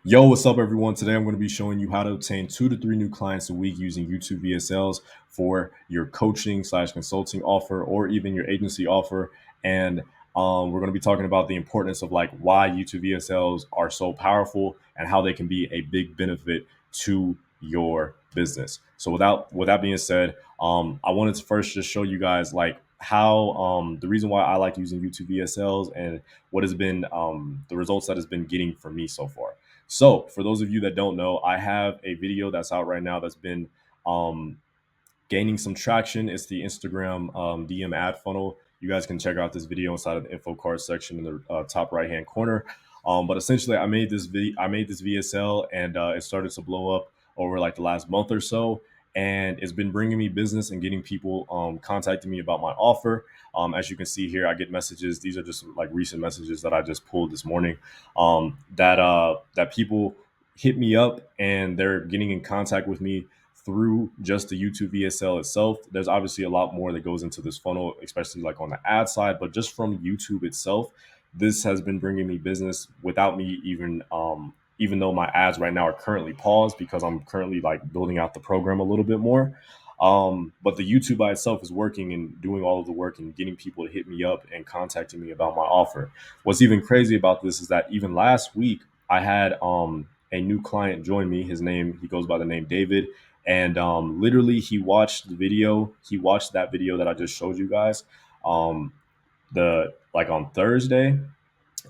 Yo, what's up, everyone? Today I'm going to be showing you how to obtain 2 to 3 new clients a week using YouTube VSLs for your coaching slash consulting offer or even your agency offer. And we're going to be talking about the importance of like why YouTube VSLs are so powerful and how they can be a big benefit to your business. So with that being said, I wanted to first just show you guys like how the reason why I like using YouTube VSLs and what has been the results that has been getting for me so far. So, for those of you that don't know, I have a video that's out right now that's been um, gaining some traction. It's the Instagram DM ad funnel. You guys can check out this video inside of the info card section in the top right hand corner. But essentially, I made this VSL, and it started to blow up over like the last month or so. And it's been bringing me business and getting people contacting me about my offer. As you can see here, I get messages. These are just like recent messages that I just pulled this morning. That people hit me up and they're getting in contact with me through just the YouTube VSL itself. There's obviously a lot more that goes into this funnel, especially like on the ad side, but just from YouTube itself, this has been bringing me business without me even though my ads right now are currently paused because I'm currently like building out the program a little bit more. But the YouTube by itself is working and doing all of the work and getting people to hit me up and contacting me about my offer. What's even crazy about this is that even last week I had a new client join me. He goes by the name David, and literally he watched the video. He watched that video that I just showed you guys, the like on Thursday,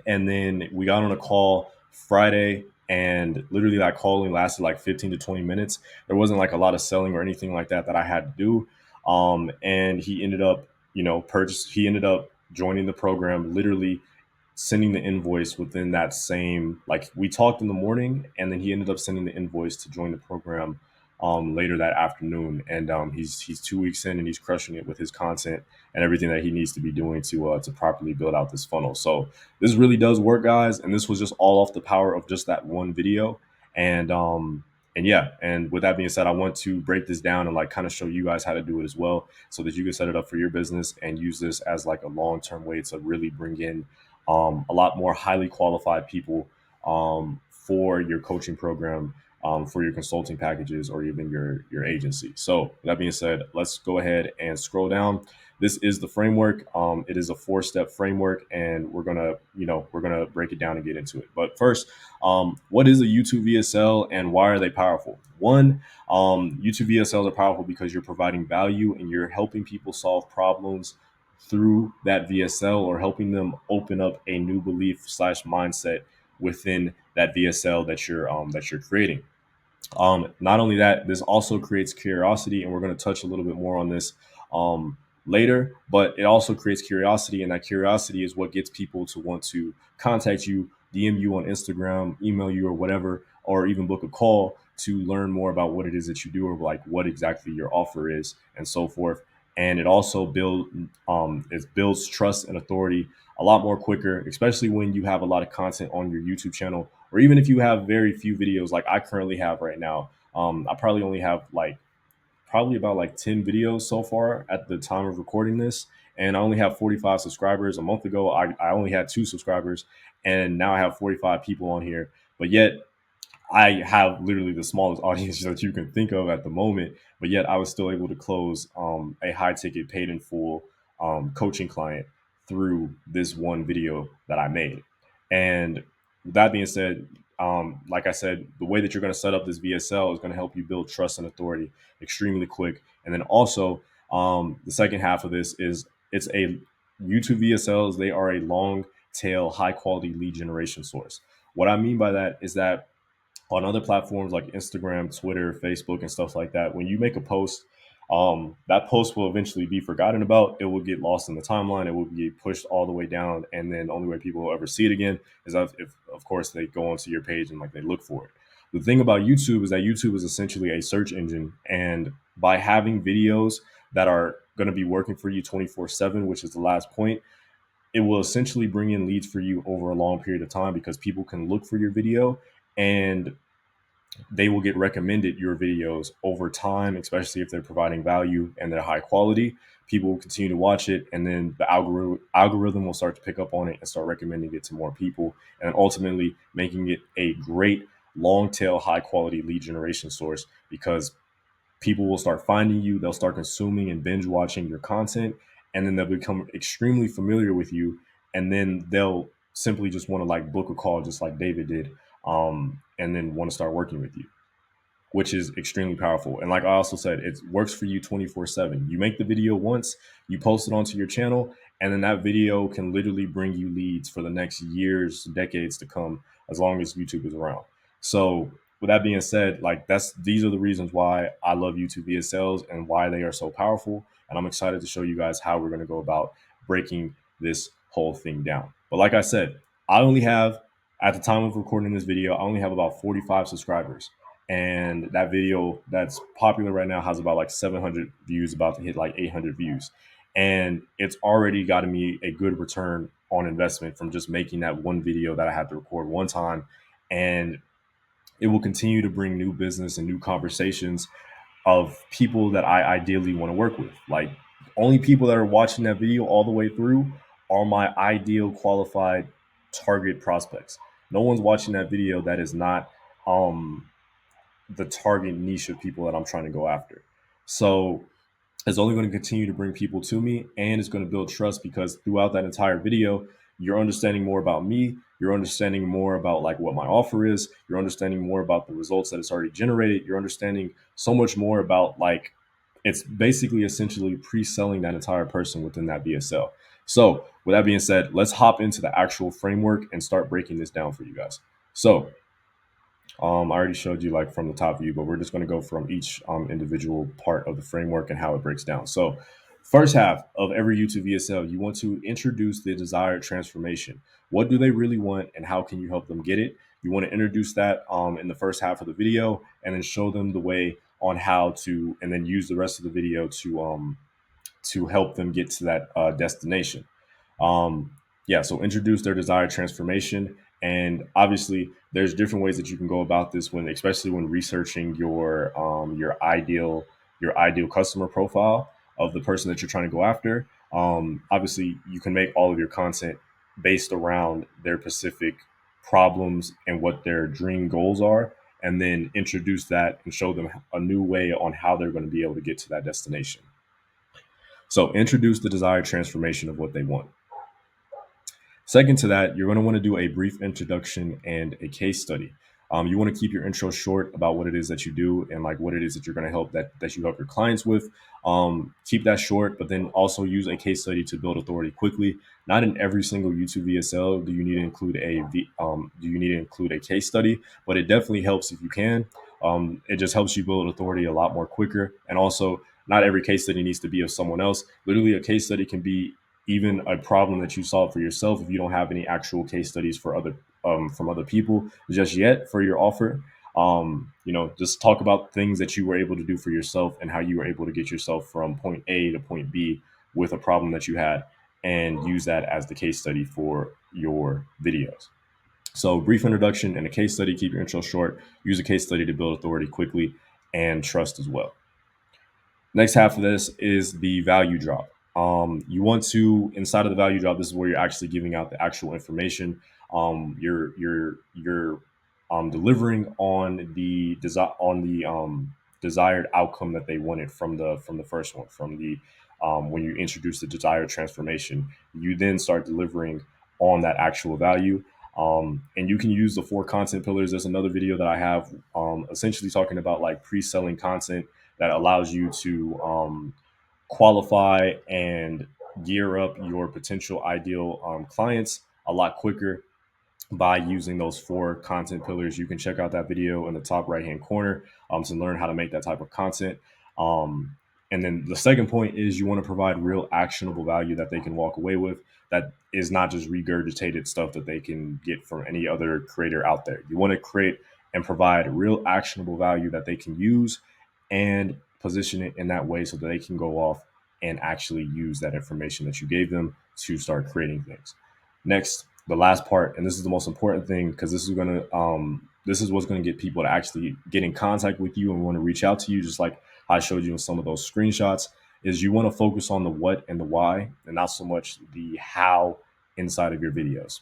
and then we got on a call Friday, and literally that call only lasted like 15 to 20 minutes. There wasn't like a lot of selling or anything like that I had to do. And he ended up, he ended up joining the program, literally sending the invoice within that same, like we talked in the morning, and then he ended up sending the invoice to join the program later that afternoon. And he's 2 weeks in and he's crushing it with his content and everything that he needs to be doing to properly build out this funnel. So this really does work, guys. And this was just all off the power of just that one video. And yeah, and with that being said, I want to break this down and like kind of show you guys how to do it as well so that you can set it up for your business and use this as like a long-term way to really bring in a lot more highly qualified people for your coaching program, for your consulting packages, or even your agency. So that being said, let's go ahead and scroll down. This is the framework. It is a 4-step framework, and we're gonna break it down and get into it. But first, what is a YouTube VSL and why are they powerful? One, YouTube VSLs are powerful because you're providing value and you're helping people solve problems through that VSL or helping them open up a new belief slash mindset within that VSL that you're creating. Not only that, this also creates curiosity, and we're going to touch a little bit more on this later. But it also creates curiosity, and that curiosity is what gets people to want to contact you, DM you on Instagram, email you, or whatever, or even book a call to learn more about what it is that you do or like what exactly your offer is, and so forth. And it also it builds trust and authority a lot more quicker, especially when you have a lot of content on your YouTube channel, or even if you have very few videos like I currently have right now. I probably only have like probably about like 10 videos so far at the time of recording this. And I only have 45 subscribers. A month ago, I only had 2 subscribers, and now I have 45 people on here. But yet I have literally the smallest audience that you can think of at the moment, but yet I was still able to close a high ticket, paid in full coaching client through this one video that I made. And with that being said, like I said, the way that you're going to set up this VSL is going to help you build trust and authority extremely quick. And then also, the second half of this is it's a YouTube VSLs. They are a long tail, high quality lead generation source. What I mean by that is that on other platforms like Instagram, Twitter, Facebook, and stuff like that, when you make a post, that post will eventually be forgotten about. It will get lost in the timeline. It will get pushed all the way down, and then the only way people will ever see it again is if of course, they go onto your page and like they look for it. The thing about YouTube is that YouTube is essentially a search engine, and by having videos that are going to be working for you 24/7, which is the last point, it will essentially bring in leads for you over a long period of time because people can look for your video and they will get recommended your videos over time, especially if they're providing value and they're high quality. People will continue to watch it, and then the algorithm will start to pick up on it and start recommending it to more people, and ultimately making it a great long tail, high quality lead generation source, because people will start finding you, they'll start consuming and binge watching your content, and then they'll become extremely familiar with you, and then they'll simply just want to like book a call just like David did, and then want to start working with you, which is extremely powerful. And like I also said, it works for you 24/7. You make the video once, you post it onto your channel, and then that video can literally bring you leads for the next years, decades to come, as long as YouTube is around. So with that being said, like these are the reasons why I love YouTube VSLs and why they are so powerful. And I'm excited to show you guys how we're going to go about breaking this whole thing down. But like I said, I only have, at the time of recording this video, I only have about 45 subscribers, and that video that's popular right now has about like 700 views, about to hit like 800 views, and it's already gotten me a good return on investment from just making that one video that I had to record one time. And it will continue to bring new business and new conversations of people that I ideally want to work with. Like, only people that are watching that video all the way through are my ideal qualified target prospects. No one's watching that video that is not the target niche of people that I'm trying to go after. So it's only going to continue to bring people to me, and it's going to build trust, because throughout that entire video, you're understanding more about me, you're understanding more about like what my offer is, you're understanding more about the results that it's already generated, you're understanding so much more about, like, it's basically essentially pre-selling that entire person within that VSL. So with that being said, let's hop into the actual framework and start breaking this down for you guys. So I already showed you like from the top view, but we're just going to go from each individual part of the framework and how it breaks down. So first half of every YouTube VSL, you want to introduce the desired transformation. What do they really want, and how can you help them get it? You want to introduce that in the first half of the video, and then show them the way on how to, and then use the rest of the video to help them get to that destination. Um, yeah, so introduce their desired transformation. And obviously, there's different ways that you can go about this, when, especially when researching your ideal customer profile of the person that you're trying to go after. Obviously, you can make all of your content based around their specific problems and what their dream goals are, and then introduce that and show them a new way on how they're going to be able to get to that destination. So introduce the desired transformation of what they want. Second to that, you're going to want to do a brief introduction and a case study. You want to keep your intro short about what it is that you do and like what it is that you're going to help that you help your clients with. Keep that short, but then also use a case study to build authority quickly. Not in every single YouTube VSL do you need to include a case study, but it definitely helps if you can. It just helps you build authority a lot more quicker. And also, not every case study needs to be of someone else. Literally, a case study can be even a problem that you solve for yourself if you don't have any actual case studies for other from other people just yet for your offer. Just talk about things that you were able to do for yourself and how you were able to get yourself from point A to point B with a problem that you had, and use that as the case study for your videos. So brief introduction and a case study. Keep your intro short. Use a case study to build authority quickly and trust as well. Next half of this is the value drop. You want to, inside of the value drop, this is where you're actually giving out the actual information. You're delivering on the desired outcome that they wanted from the first one. From the when you introduce the desired transformation, you then start delivering on that actual value. And you can use the 4 content pillars. There's another video that I have essentially talking about like pre-selling content that allows you to qualify and gear up your potential ideal clients a lot quicker by using those 4 content pillars. You can check out that video in the top right hand corner to learn how to make that type of content. And then the second point is you want to provide real actionable value that they can walk away with, that is not just regurgitated stuff that they can get from any other creator out there. You want to create and provide real actionable value that they can use and position it in that way so that they can go off and actually use that information that you gave them to start creating things. Next, the last part, and this is the most important thing, because this is what's going to get people to actually get in contact with you and want to reach out to you, just like I showed you in some of those screenshots, is you want to focus on the what and the why, and not so much the how inside of your videos.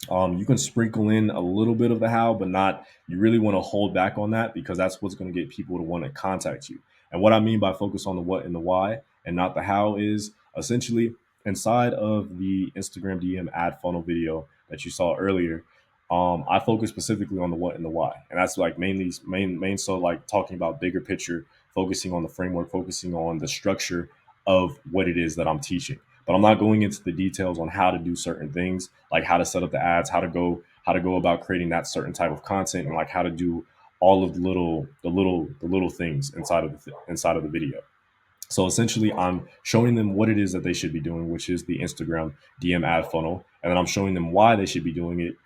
You can sprinkle in a little bit of the how, but not, you really want to hold back on that because that's what's going to get people to want to contact you. And what I mean by focus on the what and the why and not the how is essentially inside of the Instagram DM ad funnel video that you saw earlier. I focus specifically on the what and the why. And that's like main. So like talking about bigger picture, focusing on the framework, focusing on the structure of what it is that I'm teaching, but I'm not going into the details on how to do certain things, like how to set up the ads, how to go about creating that certain type of content, and like how to do all of the little things inside of the video. So essentially, I'm showing them what it is that they should be doing, which is the Instagram DM ad funnel, and then I'm showing them why they should be doing it,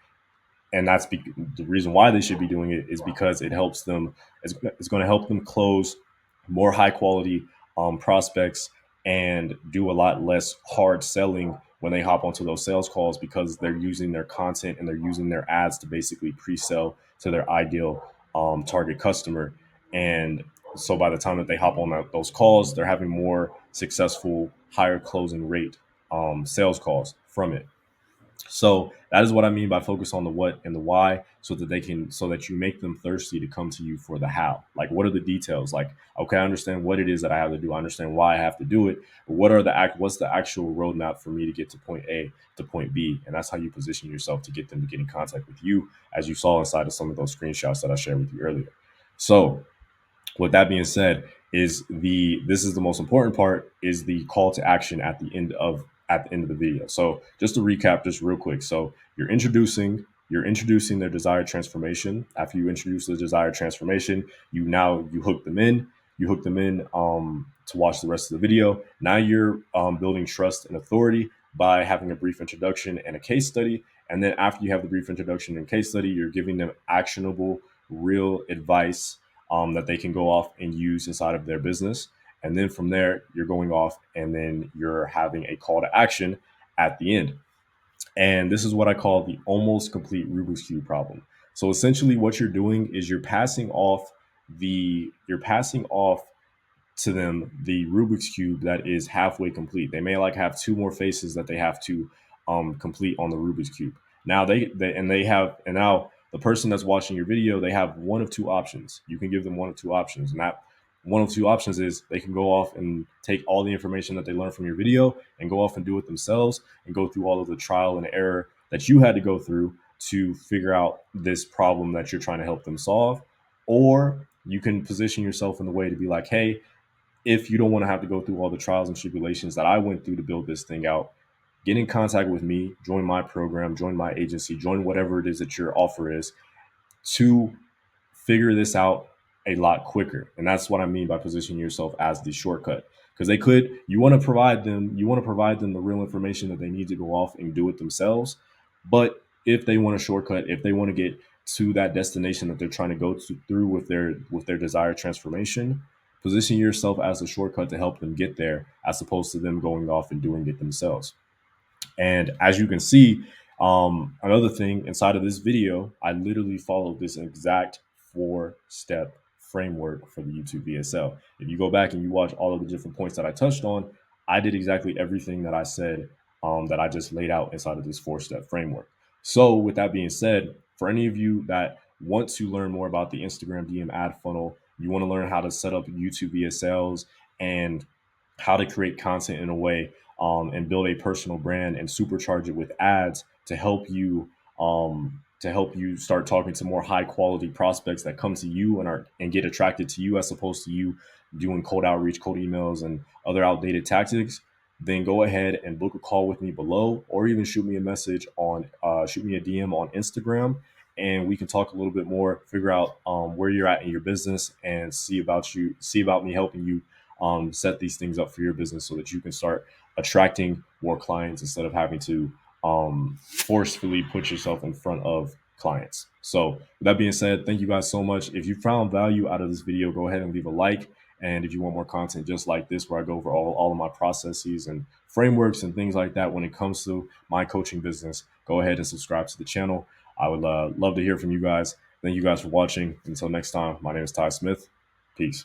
and the reason why they should be doing it is because it helps them. It's going to help them close more high quality prospects and do a lot less hard selling when they hop onto those sales calls because they're using their content and they're using their ads to basically pre-sell to their ideal target customer. And so by the time that they hop on those calls, they're having more successful, higher closing rate sales calls from it. So that is what I mean by focus on the what and the why, so that so that you make them thirsty to come to you for the how. Like, what are the details? Like, okay, I understand what it is that I have to do. I understand why I have to do it. But what's the actual roadmap for me to get to point A to point B? And that's how you position yourself to get them to get in contact with you, as you saw inside of some of those screenshots that I shared with you earlier. So with that being said, this is the most important part, is the call to action at the end of the video. So just to recap just real quick. So you're introducing their desired transformation. After you introduce the desired transformation, you hook them in. You hook them in to watch the rest of the video. Now you're building trust and authority by having a brief introduction and a case study. And then after you have the brief introduction and case study, you're giving them actionable, real advice that they can go off and use inside of their business. And then from there, you're going off and then you're having a call to action at the end. And this is what I call the almost complete Rubik's Cube problem. So essentially what you're doing is you're passing off to them the Rubik's cube that is halfway complete. They may like have two more faces that they have to complete on the Rubik's cube. Now and now the person that's watching your video, they have one of two options. You can give them one of two options, and that one of two options is they can go off and take all the information that they learned from your video and go off and do it themselves and go through all of the trial and error that you had to go through to figure out this problem that you're trying to help them solve. Or you can position yourself in the way to be like, hey, if you don't want to have to go through all the trials and tribulations that I went through to build this thing out, get in contact with me, join my program, join my agency, join whatever it is that your offer is to figure this out a lot quicker. And that's what I mean by positioning yourself as the shortcut. Because you want to provide them the real information that they need to go off and do it themselves. But if they want a shortcut, if they want to get to that destination that they're trying to through with their desired transformation, position yourself as a shortcut to help them get there, as opposed to them going off and doing it themselves. And as you can see, another thing inside of this video, I literally followed this exact 4-step framework for the YouTube VSL. If you go back and you watch all of the different points that I touched on, I did exactly everything that I said, that I just laid out inside of this 4-step framework. So with that being said, for any of you that want to learn more about the Instagram DM ad funnel, you want to learn how to set up YouTube VSLs and how to create content in a way, and build a personal brand and supercharge it with ads to help you start talking to more high quality prospects that come to you and get attracted to you, as opposed to you doing cold outreach, cold emails, and other outdated tactics. Then go ahead and book a call with me below, or even shoot me a DM on Instagram, and we can talk a little bit more, figure out where you're at in your business, and see about me helping you set these things up for your business so that you can start attracting more clients instead of having to forcefully put yourself in front of clients. So with that being said, thank you guys so much. If you found value out of this video, go ahead and leave a like. And if you want more content just like this, where I go over all of my processes and frameworks and things like that when it comes to my coaching business, go ahead and subscribe to the channel. I would love to hear from you guys. Thank you guys for watching. Until next time, my name is Ty Smith. Peace.